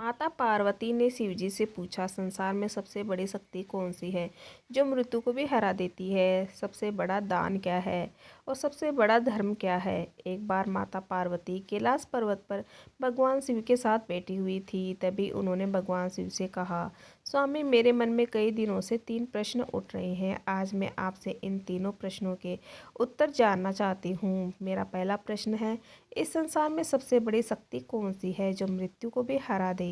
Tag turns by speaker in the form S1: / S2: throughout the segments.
S1: माता पार्वती ने शिवजी से पूछा, संसार में सबसे बड़ी शक्ति कौन सी है जो मृत्यु को भी हरा देती है? सबसे बड़ा दान क्या है और सबसे बड़ा धर्म क्या है? एक बार माता पार्वती कैलाश पर्वत पर भगवान शिव के साथ बैठी हुई थी। तभी उन्होंने भगवान शिव से कहा, स्वामी, मेरे मन में कई दिनों से 3 प्रश्न उठ रहे हैं। आज मैं आपसे इन तीनों प्रश्नों के उत्तर जानना चाहती हूँ। मेरा पहला प्रश्न है, इस संसार में सबसे बड़ी शक्ति कौन सी है जो मृत्यु को भी हरा दे?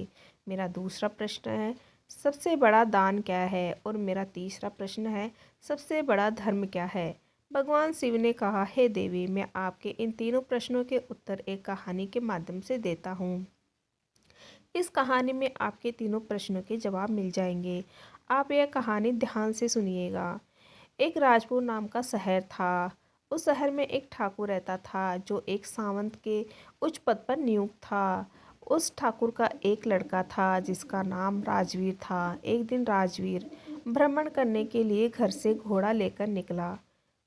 S1: मेरा दूसरा प्रश्न है, सबसे बड़ा दान क्या है? और मेरा तीसरा प्रश्न है, सबसे बड़ा धर्म क्या है? भगवान शिव ने कहा, हे देवी, मैं आपके इन तीनों प्रश्नों के उत्तर एक कहानी के माध्यम से देता हूँ। इस कहानी में आपके तीनों प्रश्नों के जवाब मिल जाएंगे। आप यह कहानी ध्यान से सुनिएगा। एक राजपुर नाम का शहर था। उस शहर में एक ठाकुर रहता था जो एक सावंत के उच्च पद पर नियुक्त था। उस ठाकुर का एक लड़का था जिसका नाम राजवीर था। एक दिन राजवीर भ्रमण करने के लिए घर से घोड़ा लेकर निकला।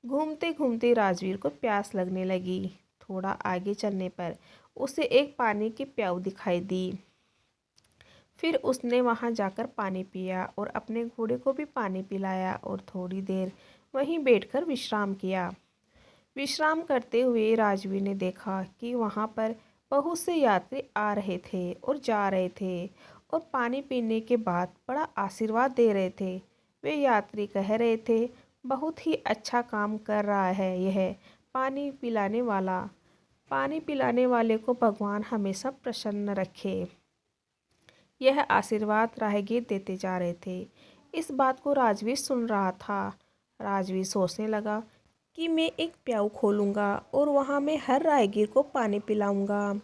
S1: घूमते घूमते राजवीर को प्यास लगने लगी। थोड़ा आगे चलने पर उसे एक पानी की प्याऊ दिखाई दी। फिर उसने वहां जाकर पानी पिया और अपने घोड़े को भी पानी पिलाया और थोड़ी देर वहीं बैठकर विश्राम किया। विश्राम करते हुए राजवीर ने देखा कि वहां पर बहुत से यात्री आ रहे थे और जा रहे थे और पानी पीने के बाद बड़ा आशीर्वाद दे रहे थे। वे यात्री कह रहे थे, बहुत ही अच्छा काम कर रहा है यह पानी पिलाने वाला। पानी पिलाने वाले को भगवान हमेशा प्रसन्न रखे। यह आशीर्वाद राहगीर देते जा रहे थे। इस बात को राजवीर सुन रहा था। राजवीर सोचने लगा कि मैं एक प्याऊ खोलूँगा और वहाँ मैं हर राहगीर को पानी पिलाऊँगा।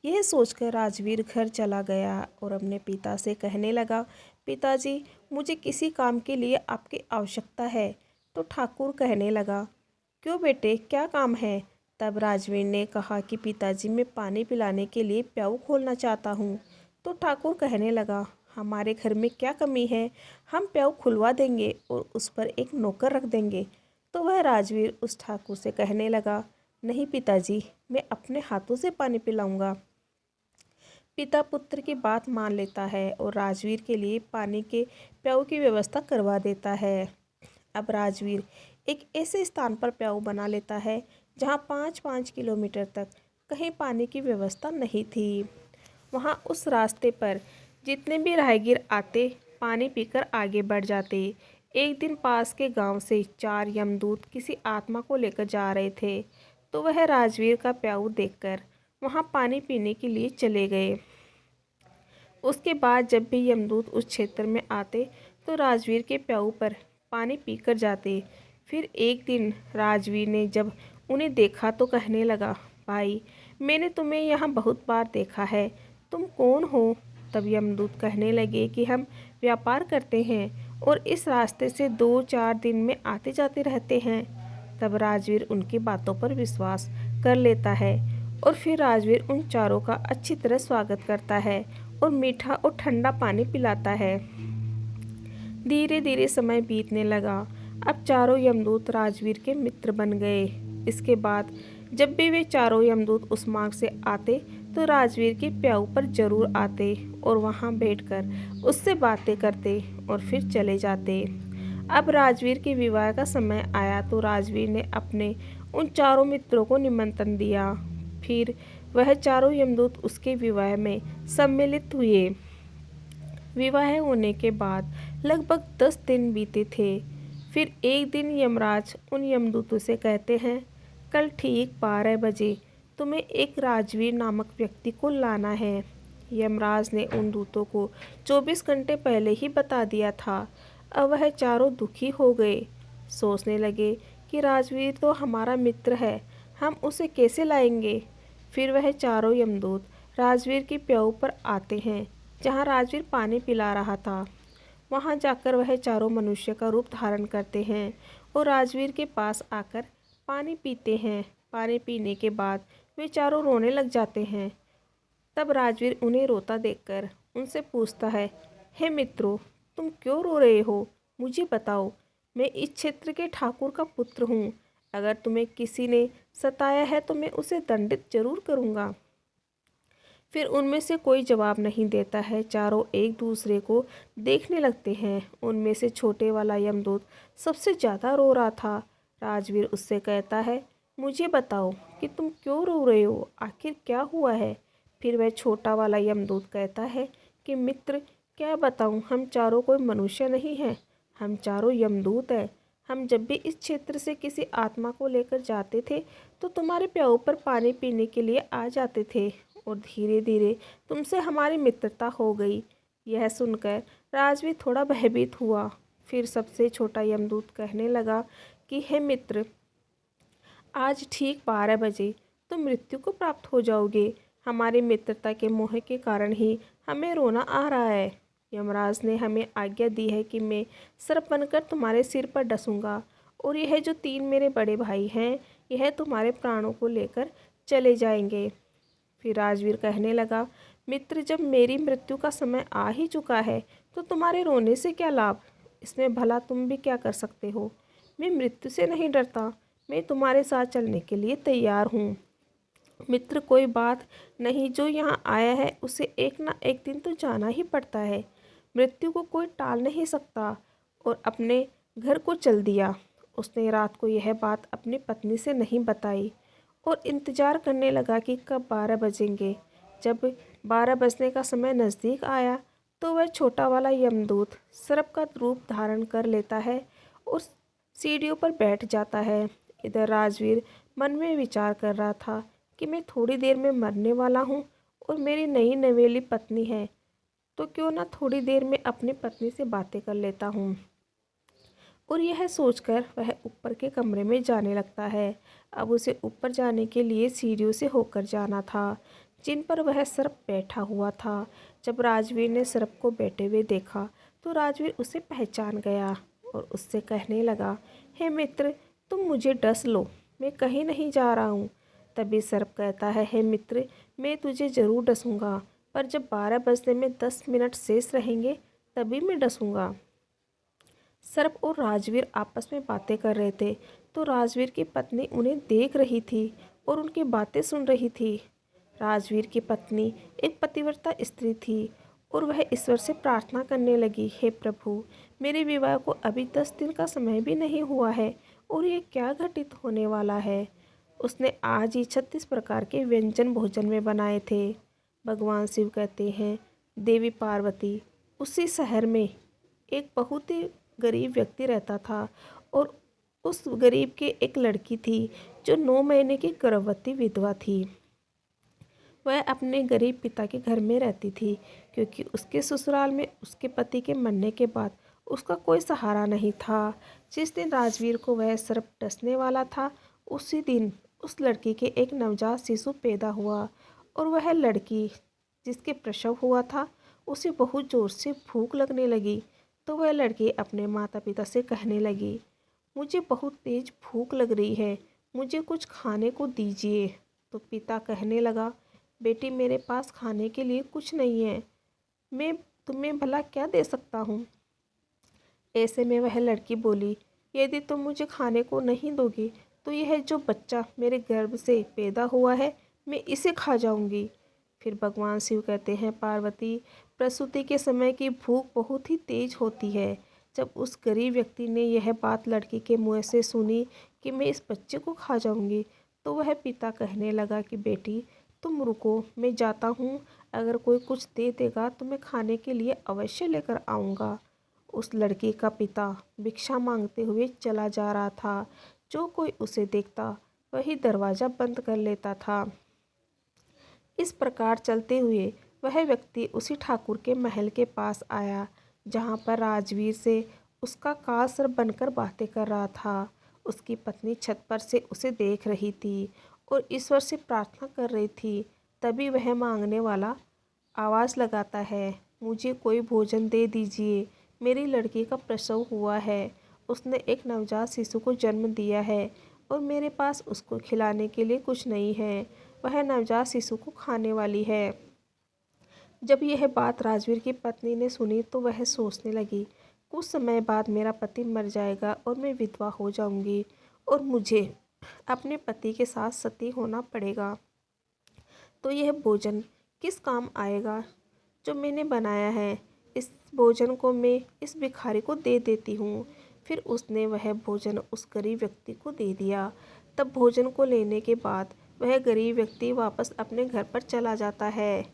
S1: यह सोचकर राजवीर घर चला गया और अपने पिता से कहने लगा, पिताजी, मुझे किसी काम के लिए आपकी आवश्यकता है। तो ठाकुर कहने लगा, क्यों बेटे, क्या काम है? तब राजवीर ने कहा कि पिताजी, मैं पानी पिलाने के लिए प्याऊ खोलना चाहता हूँ। तो ठाकुर कहने लगा, हमारे घर में क्या कमी है, हम प्याऊ खुलवा देंगे और उस पर एक नौकर रख देंगे। तो वह राजवीर उस ठाकुर से कहने लगा, नहीं पिताजी, मैं अपने हाथों से पानी पिलाऊंगा। पिता पुत्र की बात मान लेता है और राजवीर के लिए पानी के प्याऊ की व्यवस्था करवा देता है। अब राजवीर एक ऐसे स्थान पर प्याऊ बना लेता है जहाँ 5-5 किलोमीटर तक कहीं पानी की व्यवस्था नहीं थी। वहाँ उस रास्ते पर जितने भी राहगीर आते पानी पीकर आगे बढ़ जाते। एक दिन पास के गांव से 4 यमदूत किसी आत्मा को लेकर जा रहे थे। तो वह राजवीर का प्याऊ देखकर वहाँ पानी पीने के लिए चले गए। उसके बाद जब भी यमदूत उस क्षेत्र में आते तो राजवीर के प्याऊ पर पानी पीकर जाते। फिर एक दिन राजवीर ने जब उन्हें देखा तो कहने लगा, भाई, मैंने तुम्हें यहाँ बहुत बार देखा है, तुम कौन हो? तब यमदूत कहने लगे कि हम व्यापार करते हैं और इस रास्ते से 2-4 दिन में आते जाते रहते हैं। तब राजवीर उनकी बातों पर विश्वास कर लेता है और फिर राजवीर उन चारों का अच्छी तरह स्वागत करता है और मीठा और ठंडा पानी पिलाता है। धीरे धीरे समय बीतने लगा। अब चारों यमदूत राजवीर के मित्र बन गए। इसके बाद जब भी वे चारों यमदूत उस मार्ग से आते तो राजवीर के प्याऊ पर जरूर आते और वहां बैठकर उससे बातें करते और फिर चले जाते। अब राजवीर के विवाह का समय आया तो राजवीर ने अपने उन चारों मित्रों को निमंत्रण दिया। फिर वह चारों यमदूत उसके विवाह में सम्मिलित हुए। विवाह होने के बाद लगभग 10 दिन बीते थे। फिर एक दिन यमराज उन यमदूतों से कहते हैं, कल ठीक 12 बजे तुम्हें एक राजवीर नामक व्यक्ति को लाना है। यमराज ने उन दूतों को 24 घंटे पहले ही बता दिया था। अब वह चारों दुखी हो गए। सोचने लगे कि राजवीर तो हमारा मित्र है, हम उसे कैसे लाएंगे। फिर वह चारों यमदूत राजवीर के प्याऊ पर आते हैं जहाँ राजवीर पानी पिला रहा था। वहाँ जाकर वह चारों मनुष्य का रूप धारण करते हैं और राजवीर के पास आकर पानी पीते हैं। पानी पीने के बाद वे चारों रोने लग जाते हैं। तब राजवीर उन्हें रोता देखकर उनसे पूछता है, हे मित्रों, तुम क्यों रो रहे हो? मुझे बताओ, मैं इस क्षेत्र के ठाकुर का पुत्र हूँ। अगर तुम्हें किसी ने सताया है तो मैं उसे दंडित जरूर करूँगा। फिर उनमें से कोई जवाब नहीं देता है। चारों एक दूसरे को देखने लगते हैं। उनमें से छोटे वाला यमदूत सबसे ज़्यादा रो रहा था। राजवीर उससे कहता है, मुझे बताओ कि तुम क्यों रो रहे हो, आखिर क्या हुआ है। फिर वह छोटा वाला यमदूत कहता है कि मित्र, क्या बताऊँ, हम चारों कोई मनुष्य नहीं हैं, हम चारों यमदूत हैं। हम जब भी इस क्षेत्र से किसी आत्मा को लेकर जाते थे तो तुम्हारे प्याऊ पर पानी पीने के लिए आ जाते थे और धीरे धीरे तुमसे हमारी मित्रता हो गई। यह सुनकर राजवीर थोड़ा भयभीत हुआ। फिर सबसे छोटा यमदूत कहने लगा कि हे मित्र, आज ठीक 12 बजे तुम मृत्यु को प्राप्त हो जाओगे। हमारी मित्रता के मोह के कारण ही हमें रोना आ रहा है। यमराज ने हमें आज्ञा दी है कि मैं सर्प बनकर तुम्हारे सिर पर डसूंगा और यह जो 3 मेरे बड़े भाई हैं, यह तुम्हारे प्राणों को लेकर चले जाएंगे। फिर राजवीर कहने लगा, मित्र, जब मेरी मृत्यु का समय आ ही चुका है तो तुम्हारे रोने से क्या लाभ, इसमें भला तुम भी क्या कर सकते हो। मैं मृत्यु से नहीं डरता, मैं तुम्हारे साथ चलने के लिए तैयार हूँ। मित्र, कोई बात नहीं, जो यहाँ आया है उसे एक ना एक दिन तो जाना ही पड़ता है। मृत्यु को कोई टाल नहीं सकता। और अपने घर को चल दिया। उसने रात को यह बात अपनी पत्नी से नहीं बताई और इंतजार करने लगा कि कब 12 बजेंगे। जब 12 बजने का समय नज़दीक आया तो वह छोटा वाला यमदूत सर्प का रूप धारण कर लेता है और सीढ़ियों पर बैठ जाता है। इधर राजवीर मन में विचार कर रहा था कि मैं थोड़ी देर में मरने वाला हूँ और मेरी नई नवेली पत्नी है, तो क्यों ना थोड़ी देर में अपनी पत्नी से बातें कर लेता हूँ। और यह सोचकर वह ऊपर के कमरे में जाने लगता है। अब उसे ऊपर जाने के लिए सीढ़ियों से होकर जाना था, जिन पर वह सर्प बैठा हुआ था। जब राजवीर ने सर्प को बैठे हुए देखा तो राजवीर उसे पहचान गया और उससे कहने लगा, हे मित्र, तुम मुझे डस लो, मैं कहीं नहीं जा रहा हूँ। तभी सर्प कहता है, हे मित्र, मैं तुझे ज़रूर डसूंगा, पर जब 12 बजने में 10 मिनट शेष रहेंगे तभी मैं डसूंगा। सर्प और राजवीर आपस में बातें कर रहे थे तो राजवीर की पत्नी उन्हें देख रही थी और उनकी बातें सुन रही थी। राजवीर की पत्नी एक पतिव्रता स्त्री थी और वह ईश्वर से प्रार्थना करने लगी, हे प्रभु, मेरे विवाह को अभी 10 दिन का समय भी नहीं हुआ है और ये क्या घटित होने वाला है। उसने आज ही 36 प्रकार के व्यंजन भोजन में बनाए थे। भगवान शिव कहते हैं, देवी पार्वती, उसी शहर में एक बहुत ही गरीब व्यक्ति रहता था और उस गरीब के एक लड़की थी जो 9 महीने की गर्भवती विधवा थी। वह अपने गरीब पिता के घर में रहती थी क्योंकि उसके ससुराल में उसके पति के मरने के बाद उसका कोई सहारा नहीं था। जिस दिन राजवीर को वह सर्प डसने वाला था, उसी दिन उस लड़की के एक नवजात शिशु पैदा हुआ और वह लड़की जिसके प्रसव हुआ था उसे बहुत ज़ोर से भूख लगने लगी। तो वह लड़की अपने माता पिता से कहने लगी, मुझे बहुत तेज भूख लग रही है, मुझे कुछ खाने को दीजिए। तो पिता कहने लगा, बेटी, मेरे पास खाने के लिए कुछ नहीं है, मैं तुम्हें भला क्या दे सकता हूँ। ऐसे में वह लड़की बोली, यदि तुम मुझे खाने को नहीं दोगी तो यह जो बच्चा मेरे गर्भ से पैदा हुआ है, मैं इसे खा जाऊंगी। फिर भगवान शिव कहते हैं, पार्वती, प्रसूति के समय की भूख बहुत ही तेज होती है। जब उस गरीब व्यक्ति ने यह बात लड़की के मुँह से सुनी कि मैं इस बच्चे को खा जाऊंगी, तो वह पिता कहने लगा कि बेटी, तुम रुको, मैं जाता हूँ, अगर कोई कुछ दे देगा तो मैं खाने के लिए अवश्य लेकर आऊँगा। उस लड़की का पिता भिक्षा मांगते हुए चला जा रहा था। जो कोई उसे देखता वही दरवाज़ा बंद कर लेता था। इस प्रकार चलते हुए वह व्यक्ति उसी ठाकुर के महल के पास आया जहाँ पर राजवीर से उसका कासर बनकर बातें कर रहा था। उसकी पत्नी छत पर से उसे देख रही थी और ईश्वर से प्रार्थना कर रही थी। तभी वह मांगने वाला आवाज़ लगाता है, मुझे कोई भोजन दे दीजिए, मेरी लड़की का प्रसव हुआ है, उसने एक नवजात शिशु को जन्म दिया है और मेरे पास उसको खिलाने के लिए कुछ नहीं है, वह नवजात शिशु को खाने वाली है। जब यह बात राजवीर की पत्नी ने सुनी तो वह सोचने लगी, कुछ समय बाद मेरा पति मर जाएगा और मैं विधवा हो जाऊंगी और मुझे अपने पति के साथ सती होना पड़ेगा, तो यह भोजन किस काम आएगा जो मैंने बनाया है। इस भोजन को मैं इस भिखारी को दे देती हूँ। फिर उसने वह भोजन उस गरीब व्यक्ति को दे दिया। तब भोजन को लेने के बाद वह गरीब व्यक्ति वापस अपने घर पर चला जाता है।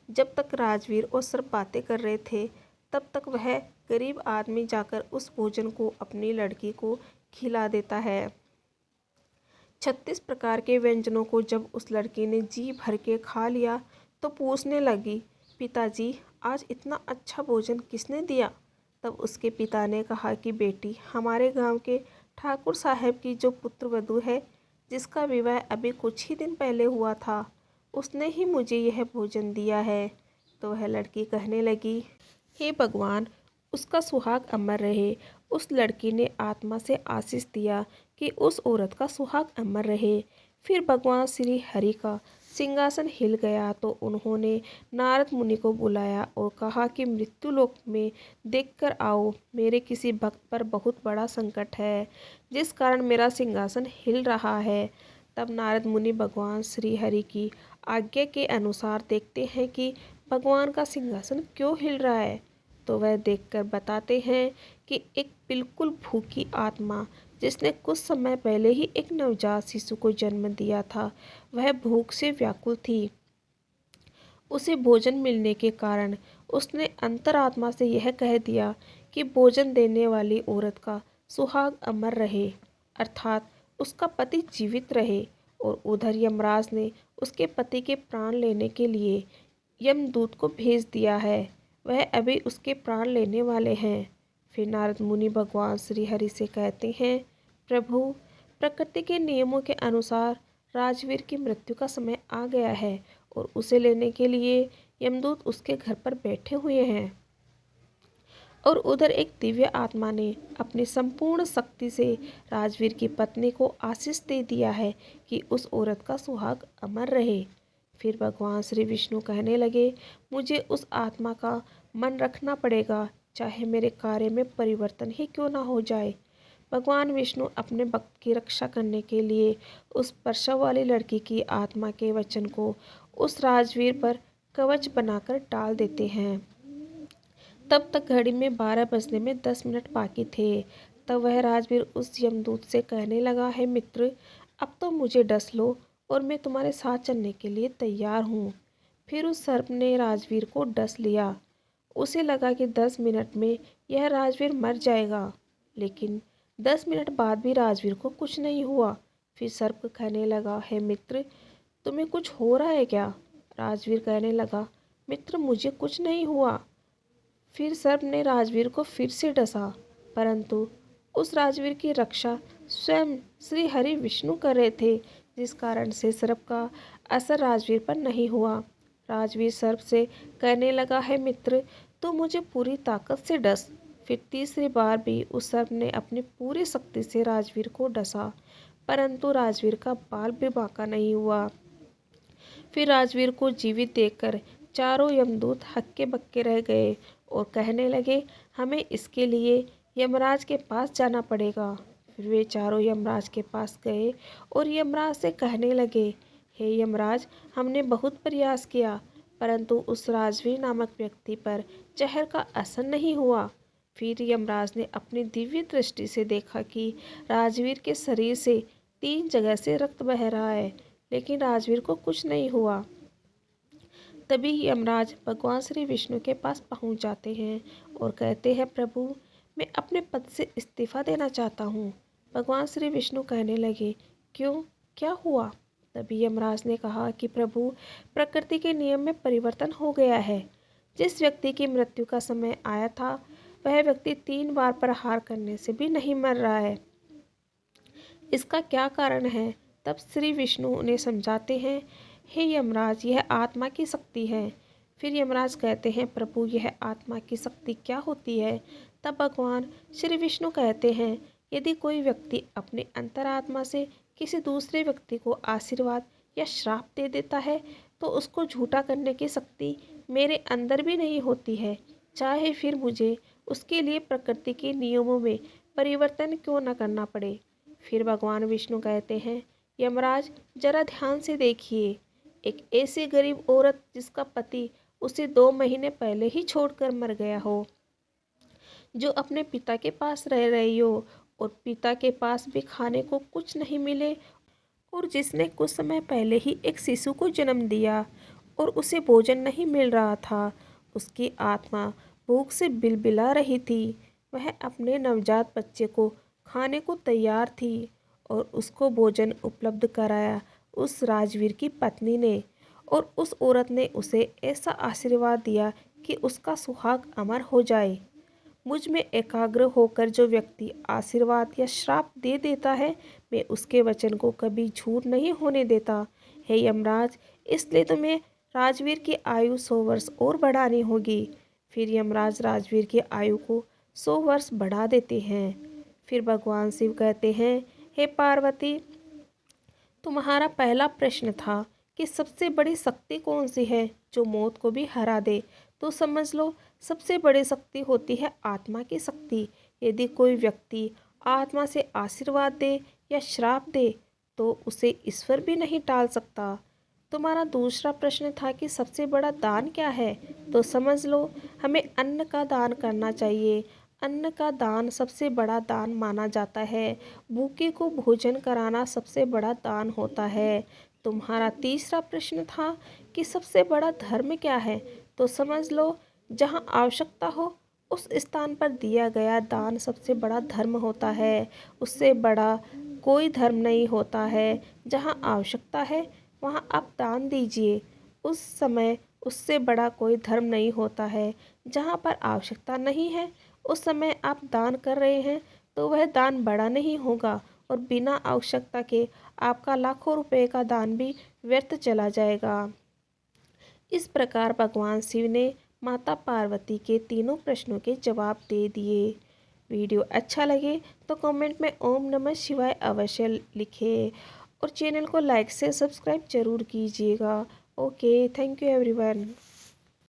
S1: जब तक राजवीर और सर्प बातें कर रहे थे, तब तक वह गरीब आदमी जाकर उस भोजन को अपनी लड़की को खिला देता है। 36 प्रकार के व्यंजनों को जब उस लड़की ने जी भर के खा लिया तो पूछने लगी, पिताजी, आज इतना अच्छा भोजन किसने दिया? तब उसके पिता ने कहा कि बेटी, हमारे गांव के ठाकुर साहब की जो पुत्रवधू है, जिसका विवाह अभी कुछ ही दिन पहले हुआ था, उसने ही मुझे यह भोजन दिया है। तो वह लड़की कहने लगी, हे भगवान, उसका सुहाग अमर रहे। उस लड़की ने आत्मा से आशीष दिया कि उस औरत का सुहाग अमर रहे। फिर भगवान श्री हरि का सिंहासन हिल गया तो उन्होंने नारद मुनि को बुलाया और कहा कि मृत्युलोक में देखकर आओ, मेरे किसी भक्त पर बहुत बड़ा संकट है, जिस कारण मेरा सिंहासन हिल रहा है। तब नारद मुनि भगवान श्री हरि की आज्ञा के अनुसार देखते हैं कि भगवान का सिंहासन क्यों हिल रहा है। तो वह देखकर बताते हैं कि एक बिल्कुल भूखी आत्मा, जिसने कुछ समय पहले ही एक नवजात शिशु को जन्म दिया था, वह भूख से व्याकुल थी। उसे भोजन मिलने के कारण उसने अंतरात्मा से यह कह दिया कि भोजन देने वाली औरत का सुहाग अमर रहे, अर्थात उसका पति जीवित रहे। और उधर यमराज ने उसके पति के प्राण लेने के लिए यमदूत को भेज दिया है। वह अभी उसके प्राण लेने वाले हैं। फिर नारद मुनि भगवान श्री हरि से कहते हैं, प्रभु, प्रकृति के नियमों के अनुसार राजवीर की मृत्यु का समय आ गया है और उसे लेने के लिए यमदूत उसके घर पर बैठे हुए हैं। और उधर एक दिव्य आत्मा ने अपनी संपूर्ण शक्ति से राजवीर की पत्नी को आशीष दे दिया है कि उस औरत का सुहाग अमर रहे। फिर भगवान श्री विष्णु कहने लगे, मुझे उस आत्मा का मन रखना पड़ेगा, चाहे मेरे कार्य में परिवर्तन ही क्यों ना हो जाए। भगवान विष्णु अपने भक्त की रक्षा करने के लिए उस प्रसव वाली लड़की की आत्मा के वचन को उस राजवीर पर कवच बनाकर डाल देते हैं। तब तक घड़ी में 12 बजने में 10 मिनट बाकी थे। तब वह राजवीर उस यमदूत से कहने लगा, है मित्र, अब तो मुझे डस लो और मैं तुम्हारे साथ चलने के लिए तैयार हूँ। फिर उस सर्प ने राजवीर को डस लिया। उसे लगा कि 10 मिनट में यह राजवीर मर जाएगा, लेकिन 10 मिनट बाद भी राजवीर को कुछ नहीं हुआ। फिर सर्प कहने लगा, है मित्र, तुम्हें कुछ हो रहा है क्या? राजवीर कहने लगा, मित्र, मुझे कुछ नहीं हुआ। फिर सर्प ने राजवीर को फिर से डसा, परंतु उस राजवीर की रक्षा स्वयं श्री हरि विष्णु कर रहे थे, जिस कारण से सर्प का असर राजवीर पर नहीं हुआ। राजवीर सर्प से कहने लगा, है मित्र, तो मुझे पूरी ताकत से डस। फिर तीसरी बार भी उस सर्प ने अपनी पूरी शक्ति से राजवीर को डसा, परंतु राजवीर का बाल भी बांका नहीं हुआ। फिर राजवीर को जीवित देखकर चारों यमदूत हक्के बक्के रह गए और कहने लगे, हमें इसके लिए यमराज के पास जाना पड़ेगा। फिर वे चारों यमराज के पास गए और यमराज से कहने लगे, हे यमराज, हमने बहुत प्रयास किया, परंतु उस राजवीर नामक व्यक्ति पर जहर का असर नहीं हुआ। फिर यमराज ने अपनी दिव्य दृष्टि से देखा कि राजवीर के शरीर से 3 जगह से रक्त बह रहा है, लेकिन राजवीर को कुछ नहीं हुआ। तभी यमराज भगवान श्री विष्णु के पास पहुंच जाते हैं और कहते हैं, प्रभु, मैं अपने पद से इस्तीफा देना चाहता हूँ। भगवान श्री विष्णु कहने लगे, क्यों, क्या हुआ? तभी यमराज ने कहा कि प्रभु, प्रकृति के नियम में परिवर्तन हो गया है। जिस व्यक्ति की मृत्यु का समय आया था, वह व्यक्ति 3 बार प्रहार करने से भी नहीं मर रहा है। इसका क्या कारण है? तब श्री विष्णु उन्हें समझाते हैं, हे यमराज, यह आत्मा की शक्ति है। फिर यमराज कहते हैं, प्रभु, यह आत्मा की शक्ति क्या होती है? तब भगवान श्री विष्णु कहते हैं, यदि कोई व्यक्ति अपनी अंतरात्मा से किसी दूसरे व्यक्ति को आशीर्वाद या श्राप दे देता है, तो उसको झूठा करने की शक्ति मेरे अंदर भी नहीं होती है, चाहे फिर मुझे उसके लिए प्रकृति के नियमों में परिवर्तन क्यों न करना पड़े। फिर भगवान विष्णु कहते हैं, यमराज, जरा ध्यान से देखिए, एक ऐसी गरीब औरत जिसका पति उसे 2 महीने पहले ही छोड़कर मर गया हो, जो अपने पिता के पास रह रही हो और पिता के पास भी खाने को कुछ नहीं मिले, और जिसने कुछ समय पहले ही एक शिशु को जन्म दिया और उसे भोजन नहीं मिल रहा था। उसकी आत्मा भूख से बिलबिला रही थी। वह अपने नवजात बच्चे को खाने को तैयार थी और उसको भोजन उपलब्ध कराया उस राजवीर की पत्नी ने। और उस औरत ने उसे ऐसा आशीर्वाद दिया कि उसका सुहाग अमर हो जाए। मुझ में एकाग्र होकर जो व्यक्ति आशीर्वाद या श्राप दे देता है, मैं उसके वचन को कभी झूठ नहीं होने देता। हे यमराज, इसलिए तुम्हें राजवीर की आयु 100 वर्ष और बढ़ानी होगी। फिर यमराज राजवीर की आयु को 100 वर्ष बढ़ा देते हैं। फिर भगवान शिव कहते हैं, हे पार्वती, तुम्हारा पहला प्रश्न था कि सबसे बड़ी शक्ति कौन सी है जो मौत को भी हरा दे। तो समझ लो, सबसे बड़ी शक्ति होती है आत्मा की शक्ति। यदि कोई व्यक्ति आत्मा से आशीर्वाद दे या श्राप दे तो उसे ईश्वर भी नहीं टाल सकता। तुम्हारा दूसरा प्रश्न था कि सबसे बड़ा दान क्या है। तो समझ लो, हमें अन्न का दान करना चाहिए। अन्न का दान सबसे बड़ा दान माना जाता है। भूखे को भोजन कराना सबसे बड़ा दान होता है। तुम्हारा तीसरा प्रश्न था कि सबसे बड़ा धर्म क्या है। तो समझ लो, जहाँ आवश्यकता हो उस स्थान पर दिया गया दान सबसे बड़ा धर्म होता है। उससे बड़ा कोई धर्म नहीं होता है। जहाँ आवश्यकता है वहाँ आप दान दीजिए। उस समय उससे बड़ा कोई धर्म नहीं होता है। जहाँ पर आवश्यकता नहीं है उस समय आप दान कर रहे हैं तो वह दान बड़ा नहीं होगा, और बिना आवश्यकता के आपका लाखों रुपए का दान भी व्यर्थ चला जाएगा। इस प्रकार भगवान शिव ने माता पार्वती के तीनों प्रश्नों के जवाब दे दिए। वीडियो अच्छा लगे तो कमेंट में ओम नमः शिवाय अवश्य लिखें और चैनल को लाइक से सब्सक्राइब जरूर कीजिएगा। Okay, thank you everyone.